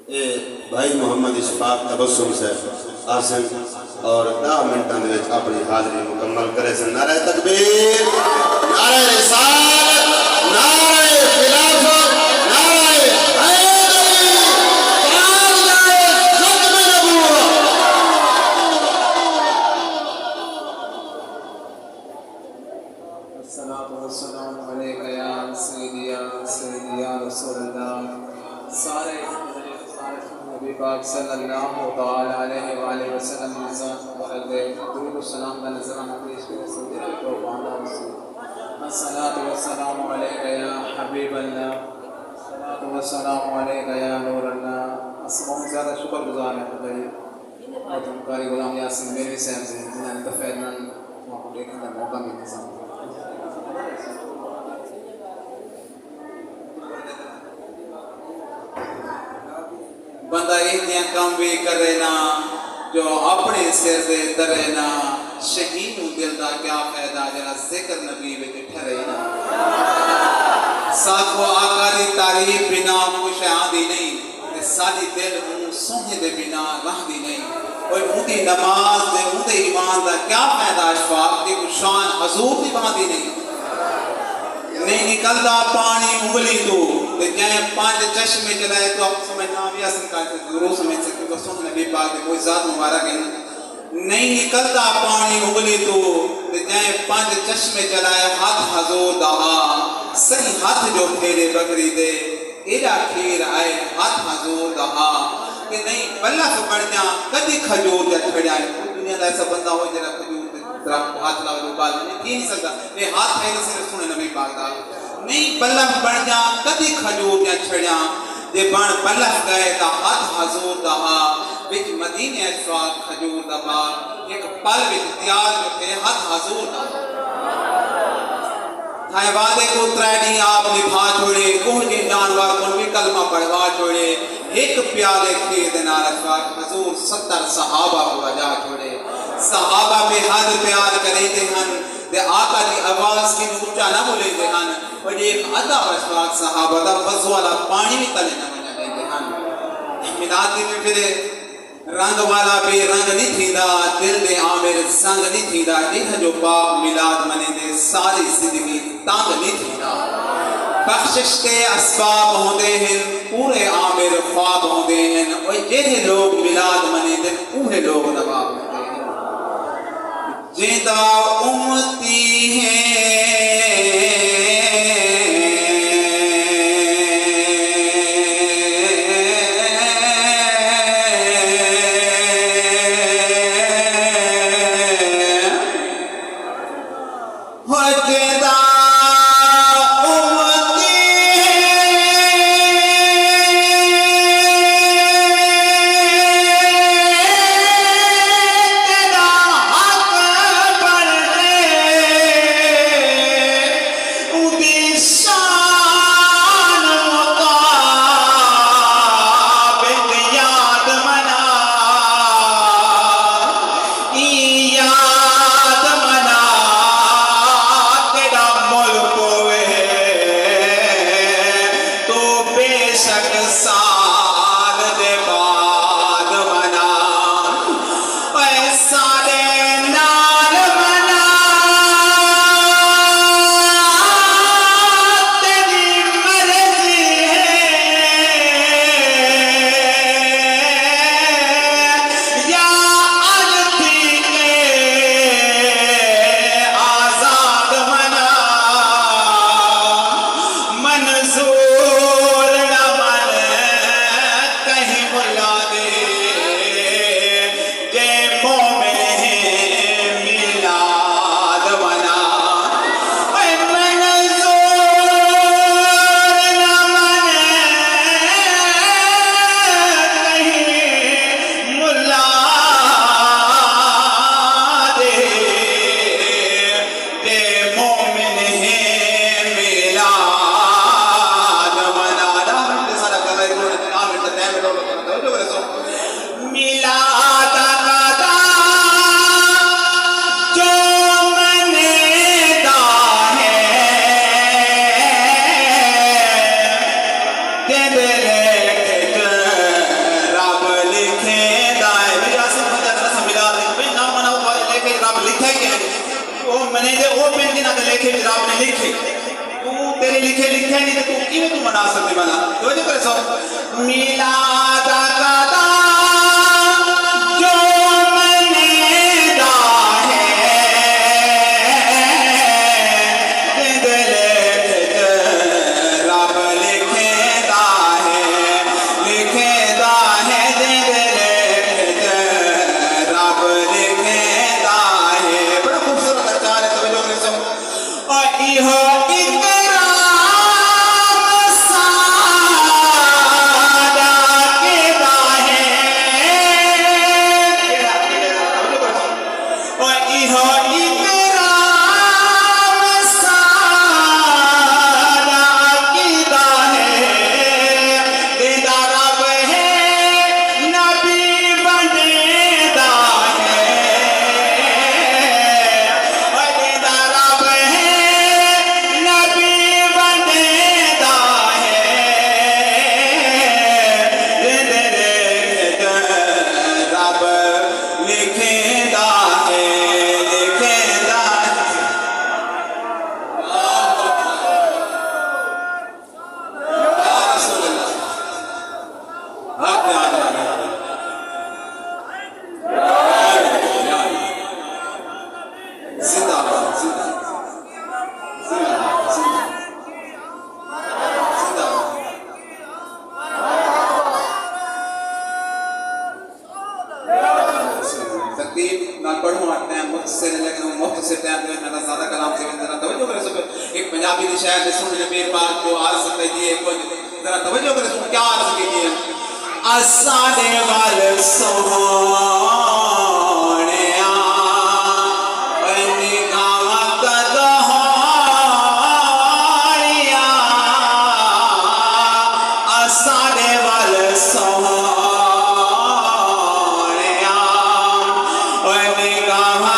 ये भाई मोहम्मद इशफाक तबस्सुम से आसन और 10 मिनटों में अपनी हाजिरी मुकम्मल करे से नारे तकबीर, नारे रिसालत, नारे खिलाफत, नारे हैदरी, ताज़ खत्म नबूवत। अस्सलातु वस्सलामु अलैका या सय्यदी या रसूल अल्लाह। सारे नबी पाक सल्लल्लाहु तआला अलैहि व आलिहि वसल्लम निज़ात वरदे दुरूद व सलाम का नजराना पेश करे सदर तो बांदा रसूल। अस्सलातु वस्सलामु अलैका या हबीब अल्लाह, अस्सलातु वस्सलामु अलैका या नूर अल्लाह। बहुत ज़्यादा शुक्रगुजार है भाई और तुम्हारी गुलाम यासीन मेरी साहब से जिन्होंने तफैदन वहाँ देखने का मौका मिला। बंदा इतने काम भी करे ना जो अपने सिर से दरे ना, शहीद दिल का क्या फायदा जरा जिक्र नबी में ठहरे ना। साखो आका दी तारीफ बिना कुछ आंदी नहीं, सादी दिल मुंह सोने दे बिना रहदी नहीं। और उनकी नमाज दे उनके ईमान का क्या फायदा, अशफाक की शान हजूर की बांधी नहीं निकलता पानी उंगली तो जैसे 5 चश्मे चलाए तो आप समझना भी आसन का जरूर समझ सकते हो। सुन नबी पाक के कोई ज़ात मुबारक है नहीं निकलता पानी उंगली तो जैसे 5 चश्मे चलाए हाथ हजूर दहा सही हाथ जो फेरे बकरी दे एरा खीर आए हाथ हजूर दहा कि नहीं बल्ला से बढ़ जा कदी खजूर जा छड़िया। दुनिया का ऐसा बंदा हो जरा खजूर हाथ ला लो बाल नहीं सकता ये हाथ है से सुने नबी पाक दा नहीं बल्ला बन जा कदी खजूर या छड़िया जे बन बल्ला गए ता हाथ हजूर दहा विच मदीने अशफाक खजूर दा बाग एक पल विच तैयार जो थे हाथ हजूर दा थाए वादे को त्रैडी आप निभा छोड़े कोह जी जानवर को भी कलमा पढ़वा छोड़े एक प्याले खीर दे नाल अशफाक हजूर 70 सहाबा को रजा छोड़े। सहाबा में हद प्यार करेंगे हन ते आका की आवाज की ऊंचा ना बोलेंगे हन और एक अदा अशफाक सहाबा दा वज़ू वाला पानी भी तले ना बना देंगे हन। मिलाद में फिर रंग वाला बेरंग नहीं थींदा दिल दे आमिर संग नहीं थींदा इह जो पाक मिलाद मने दे सारी जिंदगी तंग नहीं थींदा। बख्शिश के असबाब होंदे हैं पूरे आमिर ख्वाब होंदे हैं और जेहे लोग मिलाद मने दे पूरे लोग नवाब होंदे हैं। जिंदा उम्मती है लिखे तू तेरे लिखे लिखे नहीं तो तू किवें तू मना सकते भला तो जो करे सो मिलाद का जो मनेदा है दिल रब लिखेदा है दिल रब लिखेदा है बड़ा खूबसूरत अचार है तो जो करे सो और इहो एक पंजाबी की शायर ने सुन ले मेरे पास जो आ सकते जी कुछ जरा तवज्जो करे सुन क्या आ सके जी असादे वाल सोहणिया बनी गावा कदहारिया असादे वाल सोहणिया बनी गावा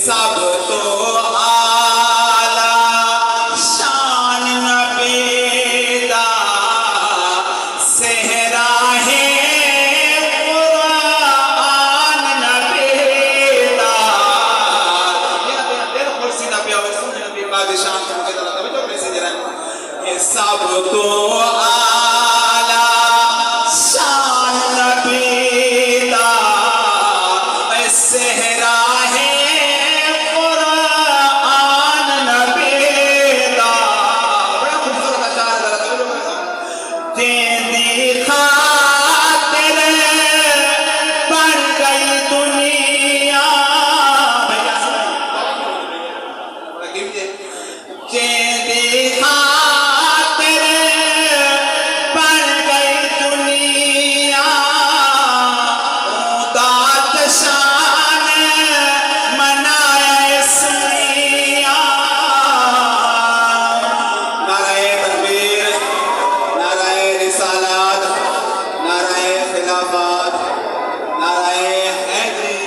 सब तो आला शान नबीदा सेहरा है कुरान नबीदा। ये कुर्सी नबी और सुन नबी बादशाह के मुझे तो लगता है जो कैसे जरा ये सब तो आला शान नबीदा सेहरा है कुरान नबीदा। बड़ा खूबसूरत अशार है जेंदी खातिर बन गई दुनिया। जेंदी खातिर बन गई दुनिया दात शान मनाया इसलिया। नाराए तकबीर नाराए रिसालत नाराए खिलाफत नाराए हैदरी।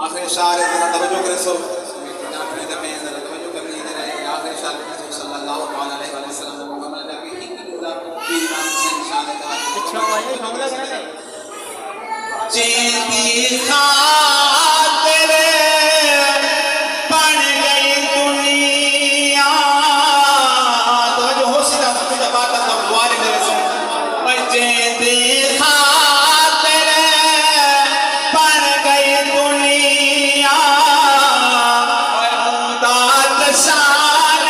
आखिर शार है जरा तवज्जो करे सो अपने दे में जरा तवज्जो करनी है। आखिर शार में सल्लल्लाहु अलैहि वसल्लम मुहम्मद नबी की खुदा पीर नाम से निशान है। जेंदी खातिर बन गई दुनिया। तवज्जो हो सीधा सीधा बात तो दुआरे मेरे से भाई जेंदी खातिर बन गई दुनिया दात शान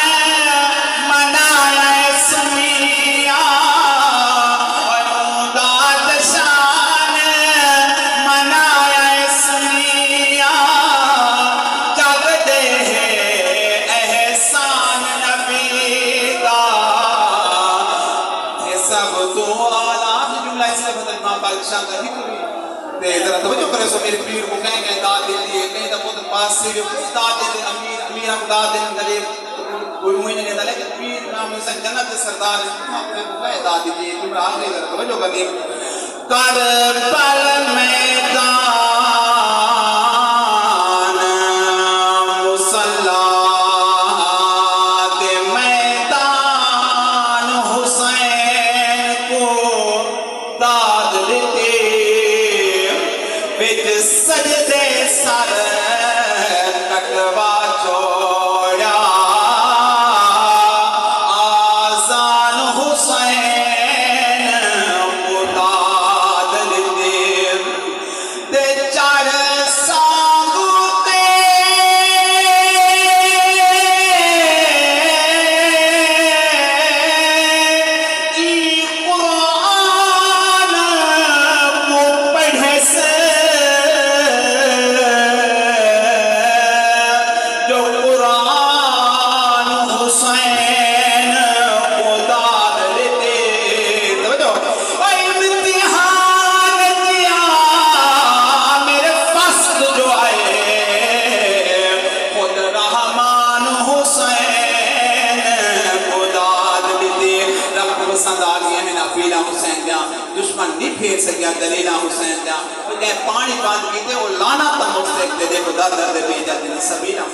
मनाया इसलिया। दात शान मनाया इसलिया जग दे एहसान नबीदा ये सब तो आला। जुमला इसलिए बदल मां बादशाह का जिक्र ते जरा तवज्जो करे सो मेरे पीर को कहीं दाद दे दिए कहीं तो बहुत पास से दाद दे अमीर अमीर हम दाद दे दले कोई मुझे नहीं दले कि पीर नाम से जन्नत के सरदार अपने को कहीं दाद दीजिए। तुम आखिरी जरा तवज्जो करिए करबल मैदान मुसल्ला दे मैदान हुसैन को दाद देते बिच सजदे सर कटवा छोड़ा आजान हुसैन को दाद देते दे चार सांगते ई कुरान को पढ़े से जो कुरान हुसैन को दाद लेते। समझो भाई इम्तिहान किया मेरे फस्ल जो आए खुद रहमान हुसैन को दाद देते। रब को पसंद आ गया है ना पीला हुसैन दिया दुश्मन नहीं फेर सकिया दलीला हुसैन दिया पानी बांध पीते वो लाना तक मुझसे देखो दादा दे बेजा दिन सबीना।